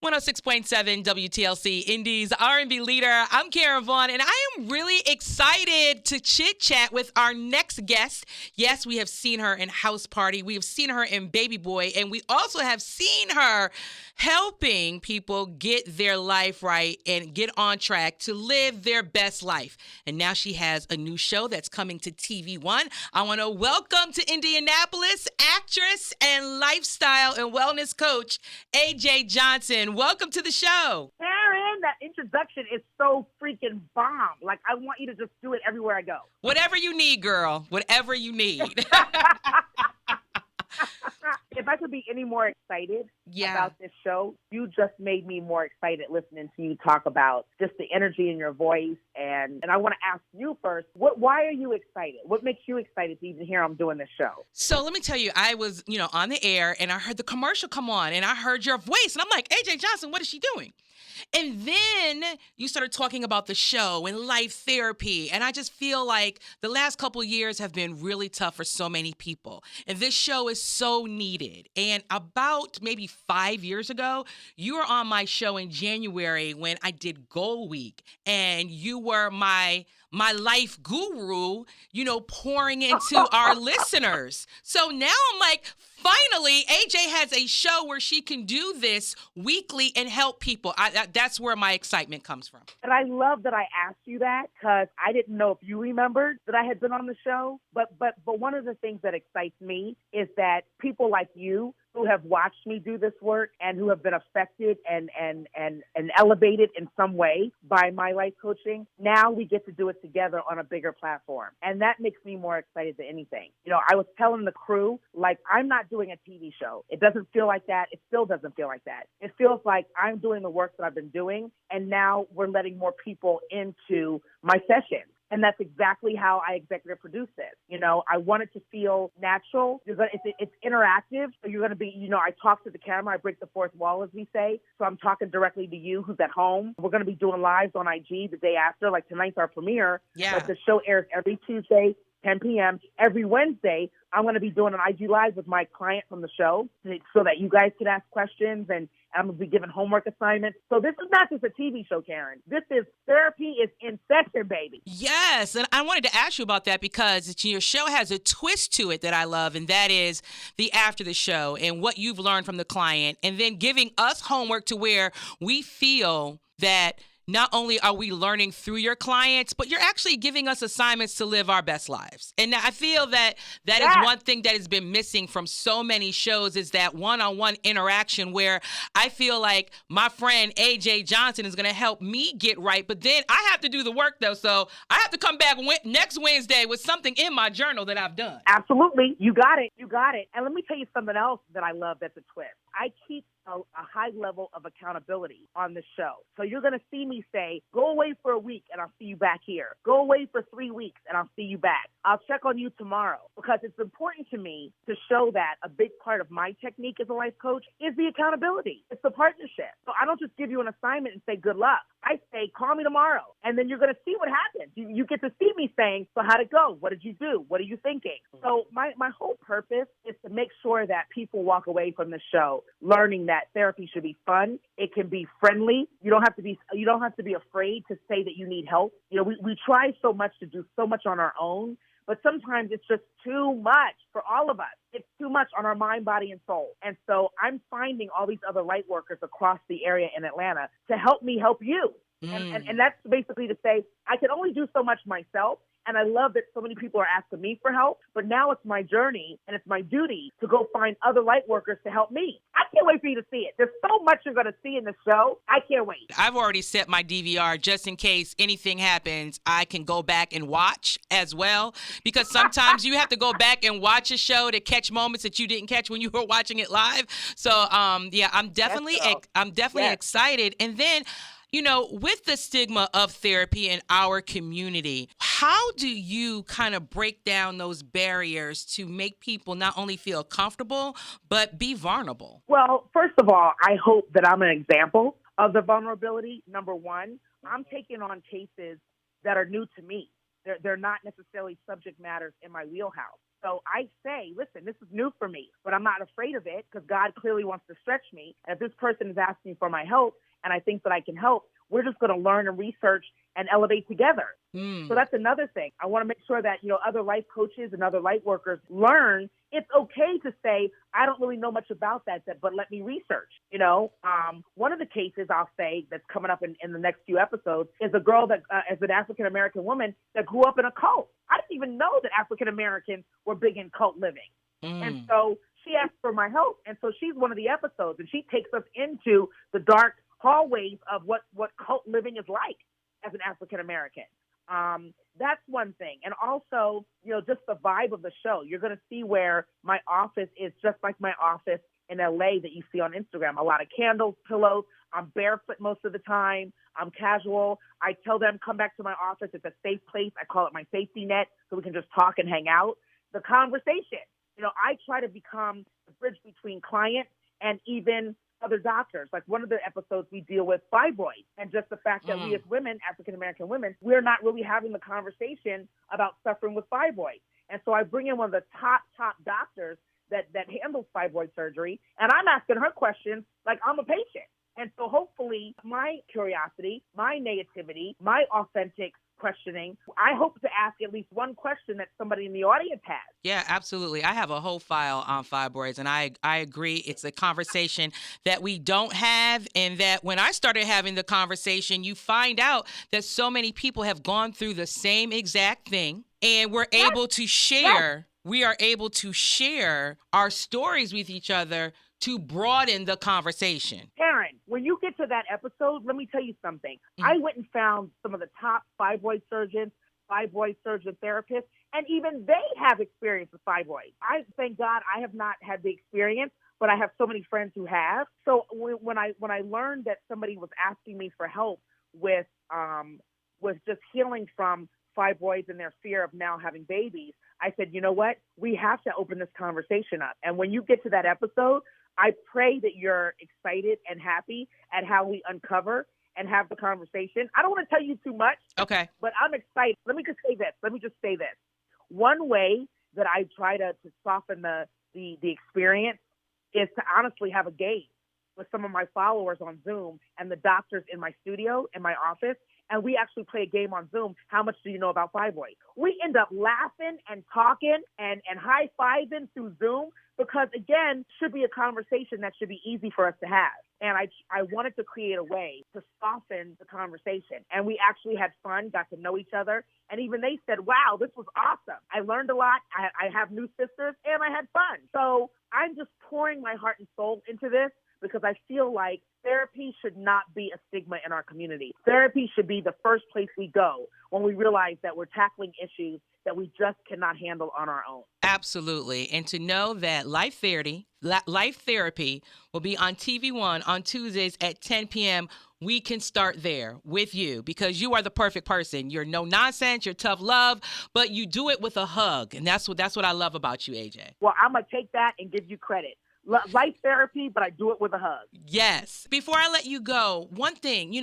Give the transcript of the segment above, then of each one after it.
106.7 WTLC Indies R&B leader. I'm Karen Vaughn, and I am really excited to chit-chat with our next guest. Yes, we have seen her in House Party. We have seen her in Baby Boy, and we also have seen her helping people get their life right and get on track to live their best life. And now she has a new show that's coming to TV One. I want to welcome to Indianapolis actress and lifestyle and wellness coach, AJ Johnson. Welcome to the show. Karen, that introduction is so freaking bomb. Like, I want you to just do it everywhere I go. Whatever you need, girl. Whatever you need. If I could be any more excited about this show, you just made me more excited listening to you talk about just the energy in your voice. And I want to ask you first, why are you excited? What makes you excited to even hear I'm doing this show? So let me tell you, I was, on the air and I heard the commercial come on and I heard your voice and I'm like, AJ Johnson, what is she doing? And then you started talking about the show and life therapy. And I just feel like the last couple of years have been really tough for so many people. And this show is so needed. And about maybe 5 years ago, you were on my show in January when I did Goal Week. And you were my life guru, pouring into our listeners. So now I'm like, finally, AJ has a show where she can do this weekly and help people. That's where my excitement comes from. And I love that I asked you that because I didn't know if you remembered that I had been on the show. But one of the things that excites me is that people like you who have watched me do this work and who have been affected and elevated in some way by my life coaching, now we get to do it together on a bigger platform. And that makes me more excited than anything. I was telling the crew, like, I'm not doing a TV show. It doesn't feel like that. It still doesn't feel like that. It feels like I'm doing the work that I've been doing, and now we're letting more people into my sessions. And that's exactly how I executive produce this. I want it to feel natural. It's interactive. So you're going to be, I talk to the camera. I break the fourth wall, as we say. So I'm talking directly to you who's at home. We're going to be doing lives on IG the day after. Like, tonight's our premiere. Yeah. But the show airs every Tuesday, 10 p.m. Every Wednesday, I'm going to be doing an IG Live with my client from the show so that you guys can ask questions, and I'm going to be giving homework assignments. So this is not just a TV show, Karen. This is therapy is in session, baby. Yes, and I wanted to ask you about that because your show has a twist to it that I love, and that is the after the show and what you've learned from the client, and then giving us homework to where we feel that not only are we learning through your clients, but you're actually giving us assignments to live our best lives. And I feel that is one thing that has been missing from so many shows is that one-on-one interaction where I feel like my friend AJ Johnson is going to help me get right, but then I have to do the work, though. So I have to come back next Wednesday with something in my journal that I've done. Absolutely. You got it. And let me tell you something else that I love that's a twist. I keep a high level of accountability on the show. So you're going to see me say, go away for a week and I'll see you back here. Go away for 3 weeks and I'll see you back. I'll check on you tomorrow, because it's important to me to show that a big part of my technique as a life coach is the accountability. It's the partnership. So I don't just give you an assignment and say, good luck. I say, call me tomorrow. And then you're going to see what happens. You get to see me saying, so how'd it go? What did you do? What are you thinking? So my whole purpose is to make sure that people walk away from the show learning that therapy should be fun. It can be friendly. You don't have to be afraid to say that you need help. We try so much to do so much on our own, but sometimes it's just too much for all of us. It's too much on our mind, body, and soul. And so I'm finding all these other light workers across the area in Atlanta to help me help you. And that's basically to say, I can only do so much myself. And I love that so many people are asking me for help, but now it's my journey and it's my duty to go find other light workers to help me. I can't wait for you to see it. There's so much you're going to see in the show. I can't wait. I've already set my DVR just in case anything happens. I can go back and watch as well, because sometimes you have to go back and watch a show to catch moments that you didn't catch when you were watching it live. So, I'm definitely excited. And then, with the stigma of therapy in our community, how do you kind of break down those barriers to make people not only feel comfortable, but be vulnerable? Well, first of all, I hope that I'm an example of the vulnerability. Number one, I'm taking on cases that are new to me. They're not necessarily subject matters in my wheelhouse. So I say, listen, this is new for me, but I'm not afraid of it because God clearly wants to stretch me. And if this person is asking for my help and I think that I can help, we're just going to learn and research and elevate together. So that's another thing. I want to make sure that, other life coaches and other light workers learn it's okay to say, I don't really know much about that, but let me research. One of the cases I'll say that's coming up in the next few episodes is a girl that is an African-American woman that grew up in a cult. I didn't even know that African-Americans were big in cult living. And so she asked for my help. And so she's one of the episodes, and she takes us into the dark hallways of what cult living is like as an African-American. That's one thing. And also, just the vibe of the show. You're going to see where my office is just like my office in LA that you see on Instagram. A lot of candles, pillows. I'm barefoot most of the time. I'm casual. I tell them, come back to my office. It's a safe place. I call it my safety net so we can just talk and hang out. The conversation. I try to become the bridge between clients and even other doctors. Like one of the episodes we deal with fibroids and just the fact that we as women, African-American women, we're not really having the conversation about suffering with fibroids. And so I bring in one of the top doctors that handles fibroid surgery, and I'm asking her questions like I'm a patient. And so hopefully my curiosity, my naivety, my authentic questioning, I hope to ask at least one question that somebody in the audience has. Yeah, absolutely. I have a whole file on fibroids, and I agree. It's a conversation that we don't have, and that when I started having the conversation, you find out that so many people have gone through the same exact thing, and we're able to share. We are able to share our stories with each other to broaden the conversation. Karen, when you get to that episode, let me tell you something. I went and found some of the top fibroid surgeon therapists, and even they have experience with fibroids. I thank God I have not had the experience, but I have so many friends who have. So when I learned that somebody was asking me for help with just healing from fibroids and their fear of now having babies, I said, you know what? We have to open this conversation up. And when you get to that episode, I pray that you're excited and happy at how we uncover and have the conversation. I don't want to tell you too much. Okay. But I'm excited. Let me just say this. One way that I try to soften the experience is to honestly have a game with some of my followers on Zoom and the doctors in my studio, in my office, and we actually play a game on Zoom. How much do you know about fibroids? We end up laughing and talking and high-fiving through Zoom because, again, should be a conversation that should be easy for us to have. And I wanted to create a way to soften the conversation. And we actually had fun, got to know each other. And even they said, wow, this was awesome. I learned a lot. I have new sisters, and I had fun. So I'm just pouring my heart and soul into this because I feel like therapy should not be a stigma in our community. Therapy should be the first place we go when we realize that we're tackling issues that we just cannot handle on our own. Absolutely. And to know that Life Therapy will be on TV One on Tuesdays at 10 p.m., we can start there with you because you are the perfect person. You're no nonsense, you're tough love, but you do it with a hug. And that's what I love about you, AJ. Well, I'm going to take that and give you credit. Life therapy, but I do it with a hug. Yes. Before I let you go, one thing,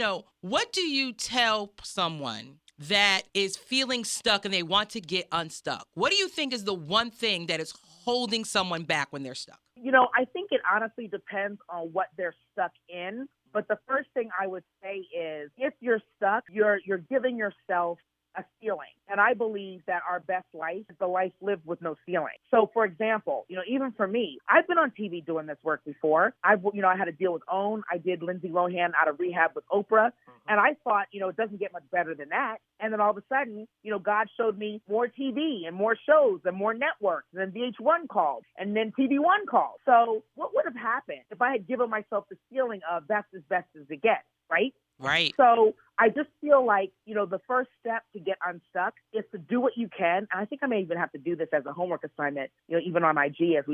what do you tell someone that is feeling stuck and they want to get unstuck? What do you think is the one thing that is holding someone back when they're stuck? I think it honestly depends on what they're stuck in. But the first thing I would say is if you're stuck, you're giving yourself a ceiling. And I believe that our best life is the life lived with no ceiling. So, for example, even for me, I've been on TV doing this work before. I had to deal with OWN. I did Lindsay Lohan out of rehab with Oprah. And I thought, it doesn't get much better than that. And then all of a sudden, God showed me more TV and more shows and more networks. And then VH1 called and then TV One called. So what would have happened if I had given myself the feeling of that's as best as it gets, right? Right. So I just feel like, the first step to get unstuck is to do what you can. And I think I may even have to do this as a homework assignment, even on IG as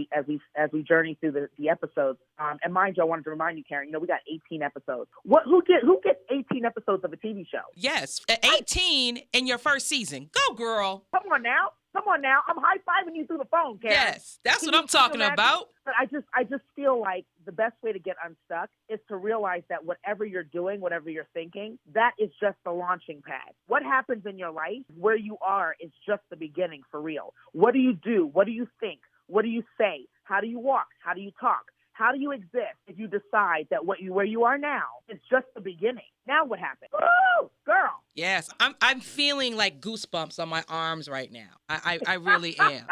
we journey through the episodes. And mind you, I wanted to remind you, Karen, we got 18 episodes. Who gets 18 episodes of a TV show? Yes. 18 in your first season. Go, girl. Come on now. I'm high-fiving you through the phone, Karen. Yes, that's what I'm talking about. But I just feel like the best way to get unstuck is to realize that whatever you're doing, whatever you're thinking, that is just the launching pad. What happens in your life, where you are, is just the beginning for real. What do you do? What do you think? What do you say? How do you walk? How do you talk? How do you exist if you decide that where you are now is just the beginning? Now what happens? Woo, girl. Yes, I'm feeling like goosebumps on my arms right now. I really am.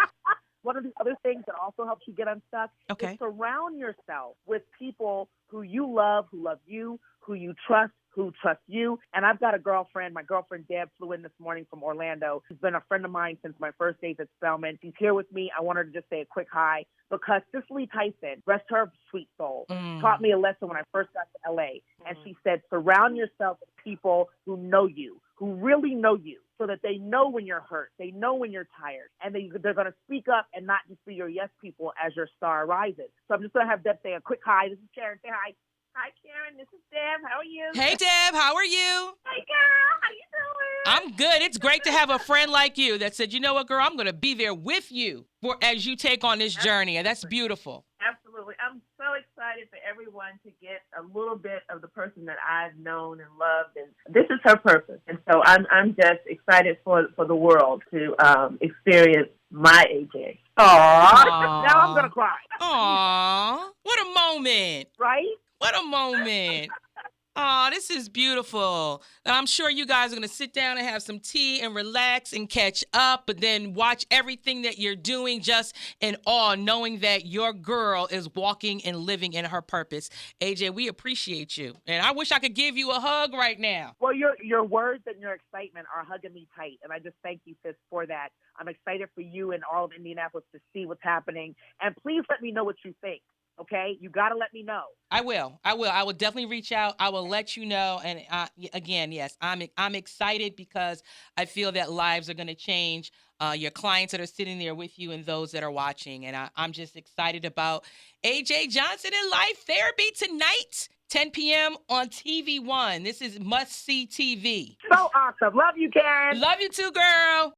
One of the other things that also helps you get unstuck Okay. is surround yourself with people who you love, who love you, who you trust, who trust you. And I've got a girlfriend. My girlfriend Deb flew in this morning from Orlando. She's been a friend of mine since my first days at Spelman. She's here with me. I want her to just say a quick hi because Cicely Tyson, rest her sweet soul, taught me a lesson when I first got to LA. And she said, surround yourself with people who know you, who really know you, so that they know when you're hurt, they know when you're tired, and they're going to speak up and not just be your yes people as your star rises. So I'm just going to have Deb say a quick hi. This is Karen. Say hi. Hi, Karen. This is Deb. How are you? Hey, Deb. How are you? Hey, girl. How you doing? I'm good. It's great to have a friend like you that said, you know what, girl, I'm going to be there with you as you take on this journey. And that's beautiful. Absolutely. I'm so excited for everyone to get a little bit of the person that I've known and loved. And this is her purpose. And so I'm just excited for the world to experience my AJ. Aww. Now I'm going to cry. Aw. What a moment. Right? What a moment. Oh, this is beautiful. And I'm sure you guys are going to sit down and have some tea and relax and catch up, but then watch everything that you're doing just in awe, knowing that your girl is walking and living in her purpose. AJ, we appreciate you. And I wish I could give you a hug right now. Well, your words and your excitement are hugging me tight, and I just thank you, sis, for that. I'm excited for you and all of Indianapolis to see what's happening. And please let me know what you think. Okay, you got to let me know. I will. I will definitely reach out. I will let you know. And again, yes, I'm excited because I feel that lives are going to change. Your clients that are sitting there with you and those that are watching. And I'm just excited about AJ Johnson in Life Therapy tonight, 10 p.m. on TV One. This is must-see TV. So awesome. Love you, Karen. Love you too, girl.